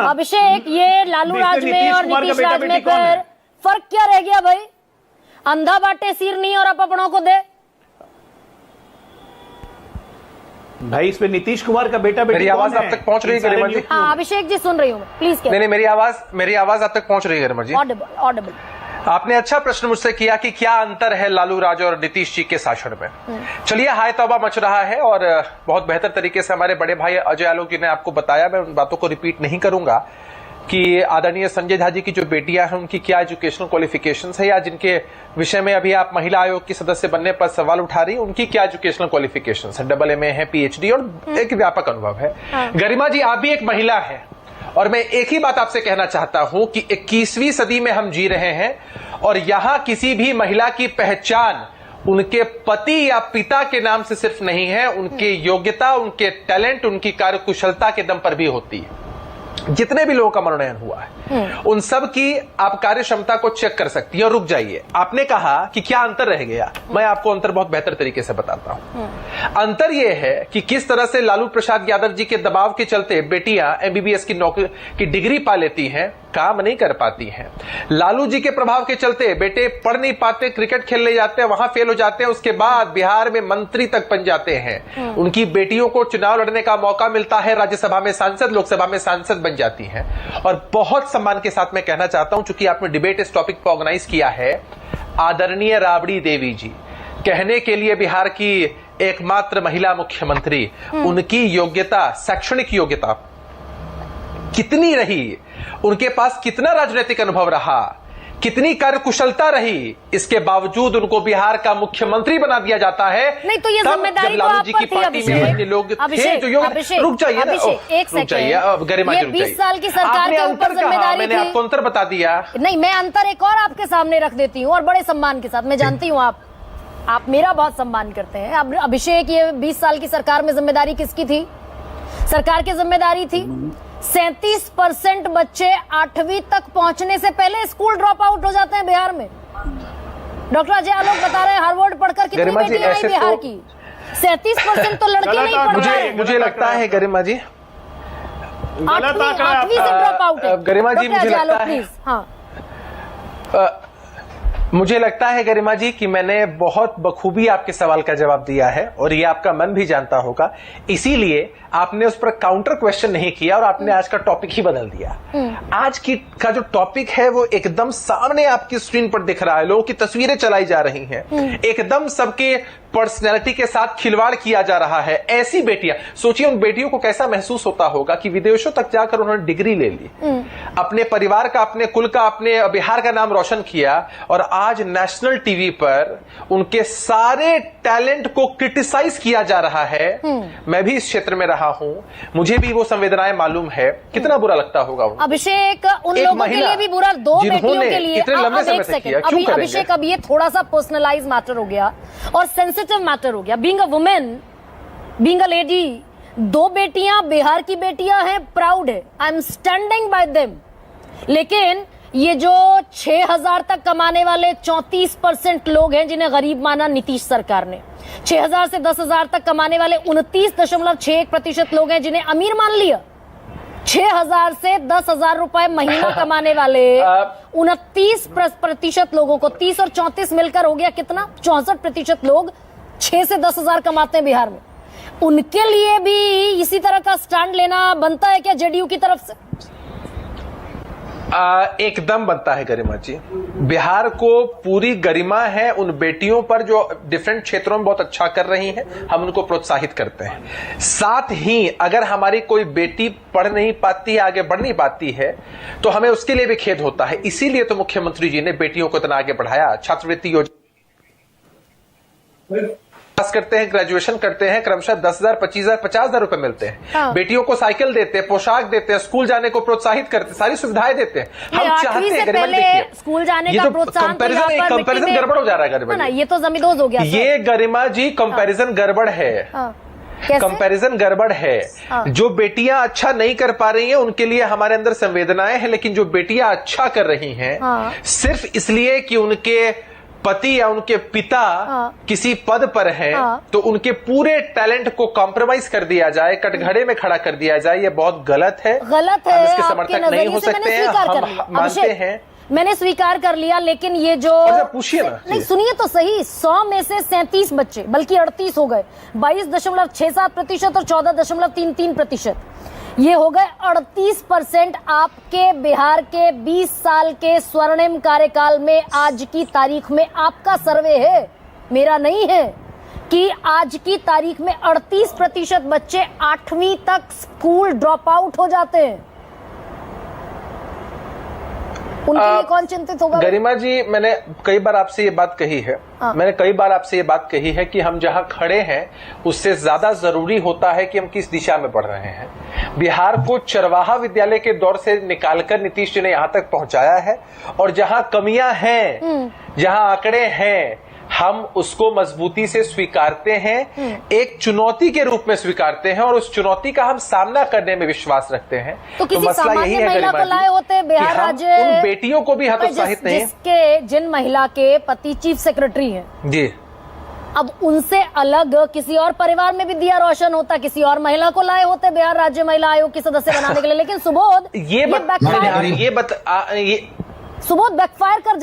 अभिषेक, ये लालू राज में और नीतीश राज में फिर फर्क क्या रह गया भाई? अंधा बाटे सिर नहीं और अपनों को दे। भाई इसमें नीतीश कुमार का बेटा बेटी मेरी आवाज आप तक पहुंच रही है गरिमा जी? हाँ अभिषेक जी सुन रही हूँ, प्लीज। नहीं, मेरी आवाज आप तक पहुंच रही है गरिमा जी? ऑडिबल। आपने अच्छा प्रश्न मुझसे किया कि क्या अंतर है लालू राज और नीतीश जी के शासन में। चलिए, हाय तौबा मच रहा है और बहुत बेहतर तरीके से हमारे बड़े भाई अजय आलोक जी ने आपको बताया। मैं उन बातों को रिपीट नहीं करूंगा कि आदरणीय संजय झा जी की जो बेटियां हैं उनकी क्या एजुकेशनल क्वालिफिकेशंस है, या जिनके विषय में अभी आप महिला आयोग की सदस्य बनने पर सवाल उठा रही उनकी क्या एजुकेशनल क्वालिफिकेशंस है, AA है, PhD और एक व्यापक अनुभव है। गरिमा जी, आप भी एक महिला है और मैं एक ही बात आपसे कहना चाहता हूं कि 21वीं सदी में हम जी रहे हैं और यहां किसी भी महिला की पहचान उनके पति या पिता के नाम से सिर्फ नहीं है, उनकी योग्यता, उनके टैलेंट, उनकी कार्यकुशलता के दम पर भी होती है। जितने भी लोगों का मनोनयन हुआ है उन सब की आप कार्य क्षमता को चेक कर सकती है। और रुक जाइए, आपने कहा कि क्या अंतर रह गया, मैं आपको अंतर बहुत बेहतर तरीके से बताता हूं। अंतर यह है कि किस तरह से लालू प्रसाद यादव जी के दबाव के चलते बेटियां MBBS की नौकरी की डिग्री पा लेती हैं, काम नहीं कर पाती हैं। लालू जी के प्रभाव के चलते बेटे पढ़ नहीं पाते, क्रिकेट खेलने जाते हैं, वहां फेल हो जाते हैं, उसके बाद बिहार में मंत्री तक बन जाते हैं। उनकी बेटियों को चुनाव लड़ने का मौका मिलता है, राज्यसभा में सांसद, लोकसभा में सांसद बन जाती हैं। और बहुत सम्मान के साथ मैं कहना चाहता हूं, चूंकि आपने डिबेट इस टॉपिक पर ऑर्गेनाइज किया है, आदरणीय राबड़ी देवी जी कहने के लिए बिहार की एकमात्र महिला मुख्यमंत्री, उनकी योग्यता, शैक्षणिक योग्यता कितनी रही, उनके पास कितना राजनीतिक अनुभव रहा, कितनी कार्यकुशलता रही, इसके बावजूद उनको बिहार का मुख्यमंत्री बना दिया जाता है। नहीं तो ये जिम्मेदारी तो आप पर थी अभिषेक। लोग थे जो रुक जाइए, गरिमा जी, 20 साल की सरकार के ऊपर जिम्मेदारी मैंने आपको अंतर बता दिया। नहीं, मैं अंतर एक और आपके सामने रख देती हूँ और बड़े सम्मान के साथ। मैं जानती हूँ आप मेरा बहुत सम्मान करते हैं। अब अभिषेक, ये 20 साल की सरकार में जिम्मेदारी किसकी थी? सरकार की जिम्मेदारी थी 37% बच्चे 8वीं तक पहुंचने से पहले स्कूल ड्रॉप आउट हो जाते हैं बिहार में। डॉक्टर अजय आलोक बता रहे हैं हार्वर्ड पढ़कर कितनी बेटियां आई बिहार की। 37% तो लड़के नहीं पढ़ रहे। मुझे लगता है गरिमा जी, 8वीं से ड्रॉप आउट है। गरिमा जी, मुझे लगता है, मुझे लगता है गरिमा जी कि मैंने बहुत बखूबी आपके सवाल का जवाब दिया है और ये आपका मन भी जानता होगा, इसीलिए आपने उस पर काउंटर क्वेश्चन नहीं किया और आपने आज का टॉपिक ही बदल दिया। आज का जो टॉपिक है वो एकदम सामने आपकी स्क्रीन पर दिख रहा है, लोगों की तस्वीरें चलाई जा रही हैं, एकदम सबके पर्सनैलिटी के साथ खिलवाड़ किया जा रहा है। ऐसी बेटियां, सोचिए उन बेटियों को कैसा महसूस होता होगा कि विदेशों तक जाकर उन्होंने डिग्री ले ली, अपने परिवार का, अपने कुल का, अपने बिहार का नाम रोशन किया और आज नेशनल टीवी पर उनके सारे टैलेंट को क्रिटिसाइज किया जा रहा है। मैं भी इस क्षेत्र में रहा हूं, मुझे भी वो संवेदनाएं मालूम है, कितना बुरा लगता होगा उनको। अभिषेक, उन लोगों के लिए भी बुरा, दो बेटियों के लिए। इतने लंबे समय से किया, क्यों करेंगे? अभिषेक, अब ये थोड़ा सा पर्सनलाइज मैटर हो गया और सेंसिटिव मैटर हो गया। Being a women, being a lady, 2 बेटियां बिहार की बेटियां हैं, प्राउड है, I am standing bye them. लेकिन ये जो 6000 तक कमाने वाले 34% लोग हैं जिन्हें गरीब माना नीतीश सरकार ने, 6000 से 10,000 तक कमाने वाले 29.61% लोग हैं जिन्हें अमीर मान लिया। 6000 से 10,000 रुपए महीना कमाने वाले 29% लोगों को, 30 और 34 मिलकर हो गया कितना, 64% लोग 6 से 10,000 कमाते हैं बिहार में। उनके लिए भी इसी तरह का स्टैंड लेना बनता है क्या JDU की तरफ से? एकदम बनता है गरिमा जी। बिहार को पूरी गरिमा है उन बेटियों पर जो डिफरेंट क्षेत्रों में बहुत अच्छा कर रही हैं, हम उनको प्रोत्साहित करते हैं। साथ ही अगर हमारी कोई बेटी पढ़ नहीं पाती है, आगे बढ़ नहीं पाती है, तो हमें उसके लिए भी खेद होता है। इसीलिए तो मुख्यमंत्री जी ने बेटियों को इतना आगे बढ़ाया, छात्रवृत्ति योजना करते हैं, ग्रेजुएशन करते हैं, क्रमशः 10,000, 25,000, 50,000 रुपए मिलते हैं। बेटियों को साइकिल देते हैं, पोशाक देते हैं, स्कूल जाने को प्रोत्साहित करते हैं, सारी सुविधाएं देते हैं। हम चाहते हैं स्कूल जाने का प्रोत्साहन, कंपैरिजन गड़बड़ हो जा रहा है गरिमा जी। ये तो जमींदोज हो गया। ये गरिमा जी कंपैरिजन गड़बड़ है, कंपैरिजन गड़बड़ है। जो बेटियां अच्छा नहीं कर पा रही हैं उनके लिए हमारे अंदर संवेदनाएं हैं, लेकिन जो बेटियां अच्छा कर रही हैं सिर्फ इसलिए कि उनके पति या उनके पिता किसी पद पर है तो उनके पूरे टैलेंट को कॉम्प्रोमाइज कर दिया जाए, कटघरे में खड़ा कर दिया जाए, ये बहुत गलत है। गलत है, हम इसके आपके समर्थक नहीं हो सकते हैं। हम मानते हैं, मैंने स्वीकार कर लिया, लेकिन ये जो पूछिए ना, नहीं सुनिए तो सही, 100 में से 37 बच्चे, बल्कि 38 हो गए, 22.67% और 14.33%, ये हो गए 38% आपके बिहार के 20 साल के स्वर्णिम कार्यकाल में। आज की तारीख में आपका सर्वे है, मेरा नहीं है, कि आज की तारीख में 38% बच्चे 8वीं तक स्कूल ड्रॉप आउट हो जाते हैं। उनके लिए कौन चिंतित होगा? गरिमा जी, मैंने कई बार आपसे ये बात कही है, मैंने कई बार आपसे ये बात कही है कि हम जहां खड़े हैं उससे ज्यादा जरूरी होता है कि हम किस दिशा में बढ़ रहे हैं। बिहार को चरवाहा विद्यालय के दौर से निकालकर नीतीश जी ने यहां तक पहुंचाया है, और जहां कमियां हैं, जहां आंकड़े हैं, हम उसको मजबूती से स्वीकारते हैं, एक चुनौती के रूप में स्वीकारते हैं, और उस चुनौती का हम सामना करने में विश्वास रखते हैं। तो किसी सामान्य महिला को लाए होते बिहार राज्य, उन बेटियों को भी हतोत्साहित नहीं, जिन महिला के पति चीफ सेक्रेटरी हैं जी, अब उनसे अलग किसी और परिवार में भी दिया रोशन होता, किसी और महिला को लाए होते बिहार राज्य महिला आयोग की सदस्य बनाने के लिए। लेकिन सुबोध, सुबोध बैकफायर कर